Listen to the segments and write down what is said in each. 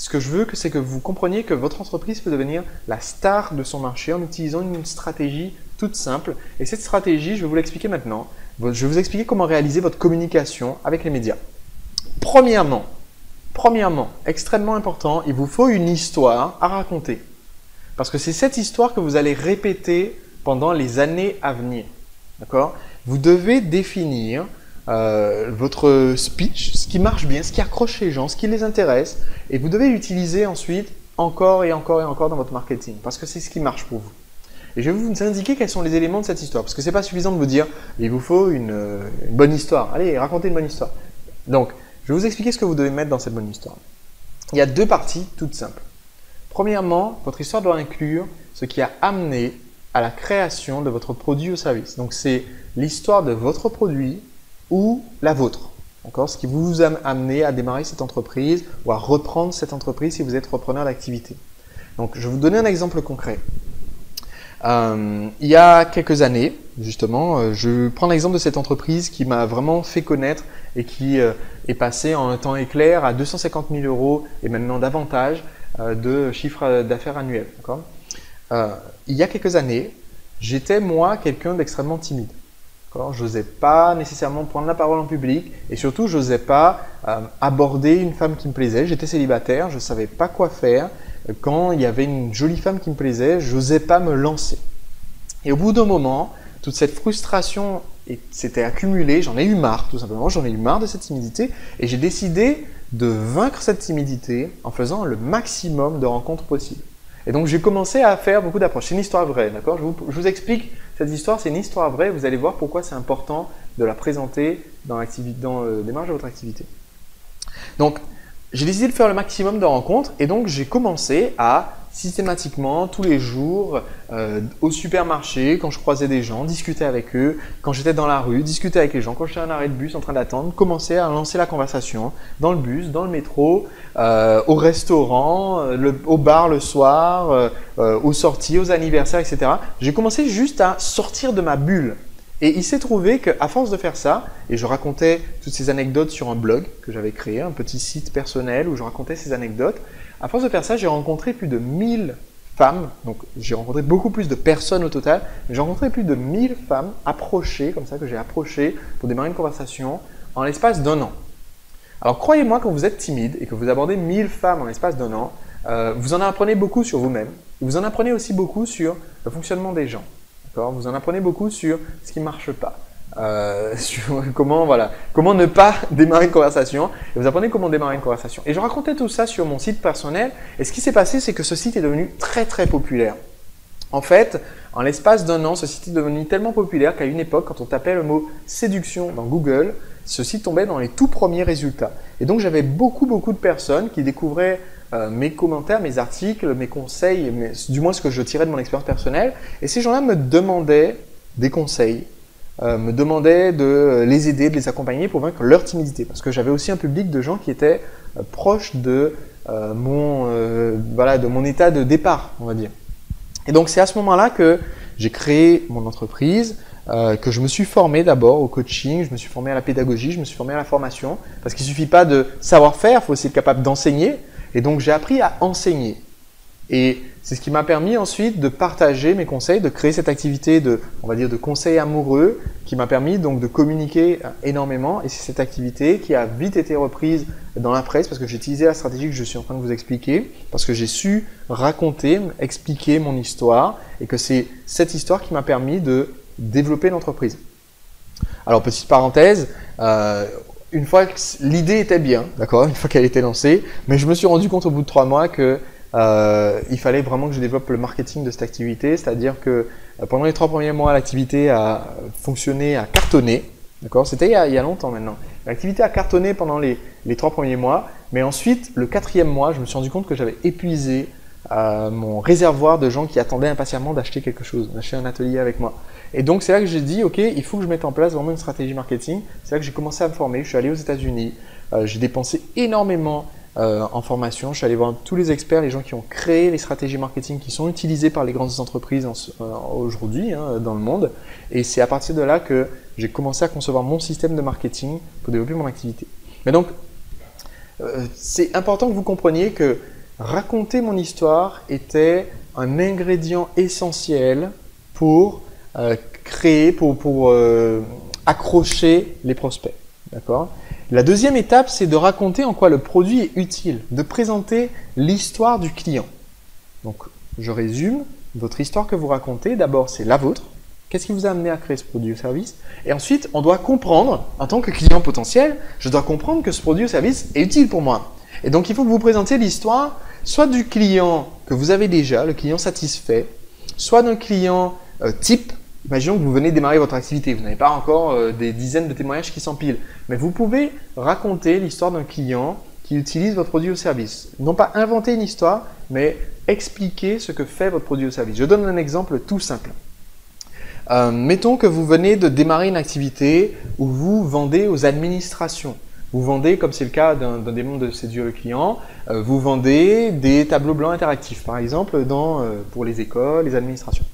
Ce que je veux, c'est que vous compreniez que votre entreprise peut devenir la star de son marché en utilisant une stratégie toute simple. Et cette stratégie, je vais vous l'expliquer maintenant. Je vais vous expliquer comment réaliser votre communication avec les médias. Premièrement, extrêmement important, il vous faut une histoire à raconter. Parce que c'est cette histoire que vous allez répéter pendant les années à venir. D'accord? Vous devez définir votre speech, ce qui marche bien, ce qui accroche les gens, ce qui les intéresse, et vous devez l'utiliser ensuite encore et encore et encore dans votre marketing, parce que c'est ce qui marche pour vous. Et je vais vous indiquer quels sont les éléments de cette histoire, parce que ce n'est pas suffisant de vous dire il vous faut une bonne histoire. Allez, racontez une bonne histoire. Donc, je vais vous expliquer ce que vous devez mettre dans cette bonne histoire. Il y a deux parties toutes simples. Premièrement, votre histoire doit inclure ce qui a amené à la création de votre produit ou service. Donc, c'est l'histoire de votre produit ou la vôtre. Ce qui vous a amené à démarrer cette entreprise ou à reprendre cette entreprise si vous êtes repreneur d'activité. Donc, je vais vous donner un exemple concret. Il y a quelques années, justement, je prends l'exemple de cette entreprise qui m'a vraiment fait connaître et qui est passée en un temps éclair à 250 000 € et maintenant davantage de chiffre d'affaires annuel. Il y a quelques années, j'étais moi quelqu'un d'extrêmement timide. Je n'osais pas nécessairement prendre la parole en public et surtout, je n'osais pas aborder une femme qui me plaisait. J'étais célibataire, je ne savais pas quoi faire. Quand il y avait une jolie femme qui me plaisait, je n'osais pas me lancer. Et au bout d'un moment, toute cette frustration s'était accumulée. J'en ai eu marre, tout simplement. J'en ai eu marre de cette timidité et j'ai décidé de vaincre cette timidité en faisant le maximum de rencontres possibles. Et donc, j'ai commencé à faire beaucoup d'approches. C'est une histoire vraie, d'accord? Je vous explique cette histoire, c'est une histoire vraie. Vous allez voir pourquoi c'est important de la présenter dans le démarrage de votre activité. Donc, j'ai décidé de faire le maximum de rencontres et donc j'ai commencé à systématiquement, tous les jours, au supermarché, quand je croisais des gens, discuter avec eux, quand j'étais dans la rue, discuter avec les gens, quand j'étais à un arrêt de bus en train d'attendre, commencer à lancer la conversation dans le bus, dans le métro, au restaurant, au bar le soir, aux sorties, aux anniversaires, etc. J'ai commencé juste à sortir de ma bulle. Et il s'est trouvé qu'à force de faire ça, et je racontais toutes ces anecdotes sur un blog que j'avais créé, un petit site personnel où je racontais ces anecdotes, à force de faire ça, j'ai rencontré plus de 1000 femmes, donc j'ai rencontré beaucoup plus de personnes au total, mais j'ai rencontré plus de 1000 femmes approchées, comme ça que j'ai approché pour démarrer une conversation en l'espace d'un an. Alors croyez-moi, quand vous êtes timide et que vous abordez 1000 femmes en l'espace d'un an, vous en apprenez beaucoup sur vous-même, vous en apprenez aussi beaucoup sur le fonctionnement des gens. Vous en apprenez beaucoup sur ce qui ne marche pas, sur comment ne pas démarrer une conversation. Et vous apprenez comment démarrer une conversation. Et je racontais tout ça sur mon site personnel. Et ce qui s'est passé, c'est que ce site est devenu très très populaire. En fait, en l'espace d'un an, ce site est devenu tellement populaire qu'à une époque, quand on tapait le mot séduction dans Google, ce site tombait dans les tout premiers résultats. Et donc, j'avais beaucoup de personnes qui découvraient mes commentaires, mes articles, mes conseils, du moins ce que je tirais de mon expérience personnelle. Et ces gens-là me demandaient des conseils, me demandaient de les aider, de les accompagner pour vaincre leur timidité. Parce que j'avais aussi un public de gens qui étaient proches de mon état de départ, on va dire. Et donc, c'est à ce moment-là que j'ai créé mon entreprise, que je me suis formé d'abord au coaching, je me suis formé à la pédagogie, je me suis formé à la formation. Parce qu'il ne suffit pas de savoir faire, il faut aussi être capable d'enseigner. Et donc, j'ai appris à enseigner. Et c'est ce qui m'a permis ensuite de partager mes conseils, de créer cette activité de conseil amoureux qui m'a permis donc de communiquer énormément. Et c'est cette activité qui a vite été reprise dans la presse parce que j'ai utilisé la stratégie que je suis en train de vous expliquer, parce que j'ai su raconter, expliquer mon histoire et que c'est cette histoire qui m'a permis de développer l'entreprise. Alors, petite parenthèse, une fois que l'idée était bien, d'accord, une fois qu'elle était lancée, mais je me suis rendu compte au bout de 3 mois que il fallait vraiment que je développe le marketing de cette activité, c'est-à-dire que pendant les 3 premiers mois, l'activité a fonctionné, a cartonné, d'accord, c'était il y a longtemps maintenant. L'activité a cartonné pendant les 3 premiers mois, mais ensuite, le 4e mois, je me suis rendu compte que j'avais épuisé mon réservoir de gens qui attendaient impatiemment d'acheter quelque chose, d'acheter un atelier avec moi. Et donc, c'est là que j'ai dit, OK, il faut que je mette en place vraiment une stratégie marketing. C'est là que j'ai commencé à me former. Je suis allé aux États-Unis. J'ai dépensé énormément en formation. Je suis allé voir tous les experts, les gens qui ont créé les stratégies marketing qui sont utilisées par les grandes entreprises aujourd'hui dans le monde. Et c'est à partir de là que j'ai commencé à concevoir mon système de marketing pour développer mon activité. Mais donc, c'est important que vous compreniez que raconter mon histoire était un ingrédient essentiel pour accrocher les prospects. D'accord ? La deuxième étape, c'est de raconter en quoi le produit est utile, de présenter l'histoire du client. Donc, je résume, votre histoire que vous racontez, d'abord, c'est la vôtre. Qu'est-ce qui vous a amené à créer ce produit ou service? Et ensuite, on doit comprendre, en tant que client potentiel, je dois comprendre que ce produit ou service est utile pour moi. Et donc, il faut que vous présentiez l'histoire, soit du client que vous avez déjà, le client satisfait, soit d'un client type. Imaginons que vous venez de démarrer votre activité, vous n'avez pas encore des dizaines de témoignages qui s'empilent, mais vous pouvez raconter l'histoire d'un client qui utilise votre produit ou service. Non pas inventer une histoire, mais expliquer ce que fait votre produit ou service. Je donne un exemple tout simple. Mettons que vous venez de démarrer une activité où vous vendez aux administrations. Vous vendez, comme c'est le cas d'un des membres de Séduire le client, vous vendez des tableaux blancs interactifs, par exemple, pour les écoles, les administrations.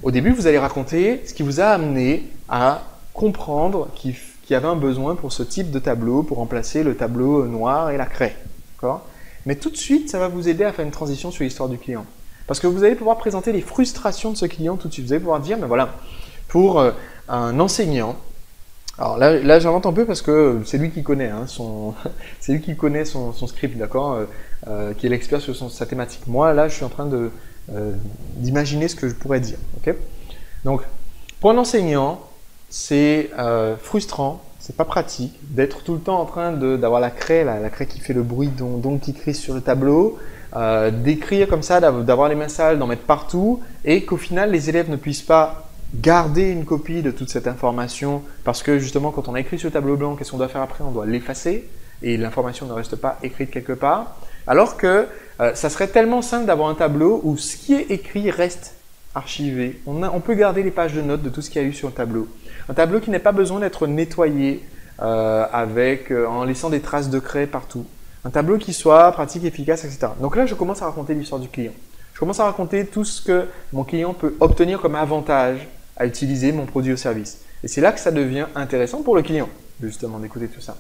Au début, vous allez raconter ce qui vous a amené à comprendre qu'il y avait un besoin pour ce type de tableau pour remplacer le tableau noir et la craie. Mais tout de suite, ça va vous aider à faire une transition sur l'histoire du client. Parce que vous allez pouvoir présenter les frustrations de ce client tout de suite. Vous allez pouvoir dire, mais voilà, pour un enseignant, alors là j'invente un peu parce que c'est lui qui connaît, c'est lui qui connaît son script, d'accord, qui est l'expert sur sa thématique. Moi, là, je suis en train d'imaginer ce que je pourrais dire. Okay, donc, pour un enseignant, c'est frustrant, c'est pas pratique d'être tout le temps en train d'avoir la craie qui fait le bruit d'ongles qui crissent sur le tableau, d'écrire comme ça, d'avoir les mains sales, d'en mettre partout, et qu'au final, les élèves ne puissent pas garder une copie de toute cette information parce que justement, quand on a écrit sur le tableau blanc, qu'est-ce qu'on doit faire après? On doit l'effacer et l'information ne reste pas écrite quelque part. Alors que ça serait tellement simple d'avoir un tableau où ce qui est écrit reste archivé. On peut garder les pages de notes de tout ce qu'il y a eu sur le tableau. Un tableau qui n'a pas besoin d'être nettoyé en laissant des traces de craie partout. Un tableau qui soit pratique, efficace, etc. Donc là, je commence à raconter l'histoire du client. Je commence à raconter tout ce que mon client peut obtenir comme avantage à utiliser mon produit ou service. Et c'est là que ça devient intéressant pour le client, justement, d'écouter tout ça.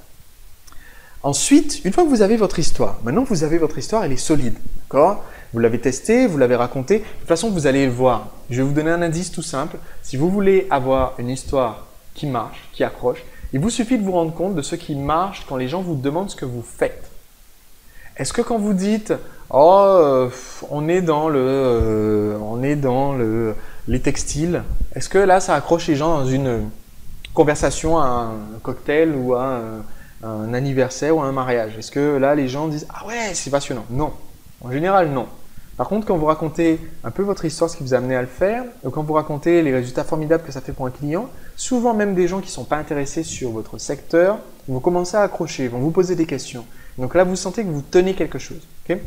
Ensuite, une fois que vous avez votre histoire, maintenant vous avez votre histoire, elle est solide, d'accord? Vous l'avez testée, vous l'avez racontée. De toute façon, vous allez le voir. Je vais vous donner un indice tout simple. Si vous voulez avoir une histoire qui marche, qui accroche, il vous suffit de vous rendre compte de ce qui marche quand les gens vous demandent ce que vous faites. Est-ce que quand vous dites « Oh, on est dans les textiles », est-ce que là, ça accroche les gens dans une conversation à un cocktail ou à un anniversaire ou à un mariage? Est-ce que là, les gens disent « Ah ouais, c'est passionnant ». Non. En général, non. Par contre, quand vous racontez un peu votre histoire, ce qui vous a amené à le faire, ou quand vous racontez les résultats formidables que ça fait pour un client, souvent même des gens qui ne sont pas intéressés sur votre secteur vont commencer à accrocher, vont vous poser des questions. Donc là, vous sentez que vous tenez quelque chose. Okay?